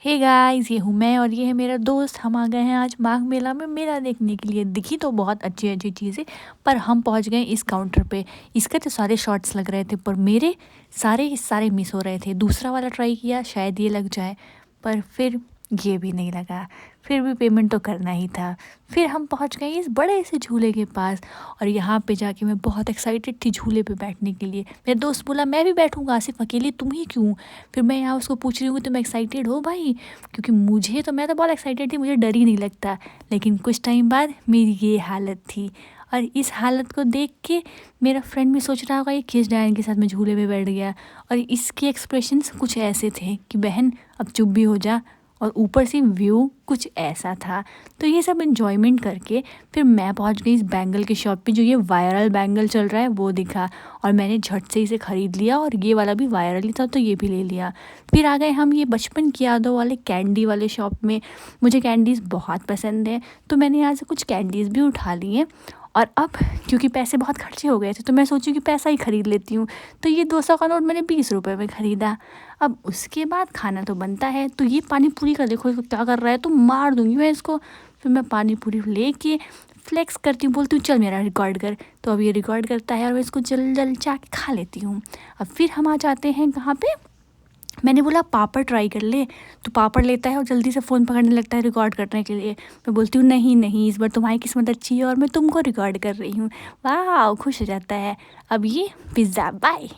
Hey guys, ये हूँ मैं और ये है मेरा दोस्त। हम आ गए हैं आज माघ मेला में मेला देखने के लिए। दिखी तो बहुत अच्छी अच्छी चीज़ें, पर हम पहुँच गए इस काउंटर पे। इसके तो सारे शॉट्स लग रहे थे, पर मेरे सारे मिस हो रहे थे। दूसरा वाला ट्राई किया, शायद ये लग जाए, पर फिर ये भी नहीं लगा। फिर भी पेमेंट तो करना ही था। फिर हम पहुँच गए इस बड़े से झूले के पास, और यहाँ पे जाके मैं बहुत एक्साइटेड थी झूले पे बैठने के लिए। मेरा दोस्त बोला मैं भी बैठूंगा, सिर्फ अकेली तुम ही क्यों। फिर मैं यहाँ उसको पूछ रही हूँ तुम एक्साइटेड हो भाई, क्योंकि मैं तो बहुत एक्साइटेड थी, मुझे डर ही नहीं लगता। लेकिन कुछ टाइम बाद मेरी ये हालत थी, और इस हालत को देख के मेरा फ्रेंड भी सोच रहा होगा ये किस डायन के साथ में झूले पे बैठ गया। और इसके एक्सप्रेशंस कुछ ऐसे थे कि बहन अब चुप भी हो जा, और ऊपर से व्यू कुछ ऐसा था। तो ये सब इन्जॉयमेंट करके फिर मैं पहुंच गई इस बैंगल की शॉप पे। जो ये वायरल बैंगल चल रहा है वो दिखा, और मैंने झट से इसे ख़रीद लिया, और ये वाला भी वायरल ही था तो ये भी ले लिया। फिर आ गए हम ये बचपन की यादों वाले कैंडी वाले शॉप में। मुझे कैंडीज़ बहुत पसंद है, तो मैंने यहाँ से कुछ कैंडीज़ भी उठा ली हैं। और अब क्योंकि पैसे बहुत खर्चे हो गए थे, तो मैं सोची कि पैसा ही ख़रीद लेती हूँ। तो ये 200 का नोट मैंने 20 रुपये में ख़रीदा। अब उसके बाद खाना तो बनता है, तो ये पानी पूरी का देखो इसको क्या कर रहा है, तो मार दूंगी मैं इसको। फिर मैं पानी पूरी लेके फ्लेक्स करती हूँ, बोलती हूँ चल मेरा रिकॉर्ड कर। तो अब ये रिकॉर्ड करता है और मैं इसको जल जल चा के खा लेती हूँ। अब फिर हम आ जाते हैं कहाँ पे, मैंने बोला पापड़ ट्राई कर ले, तो पापड़ लेता है और जल्दी से फ़ोन पकड़ने लगता है रिकॉर्ड करने के लिए। मैं बोलती हूँ नहीं नहीं, इस बार तुम्हारी किस्मत अच्छी है और मैं तुमको रिकॉर्ड कर रही हूँ। वाह, खुश हो जाता है। अब ये पिज़्ज़ा, बाय।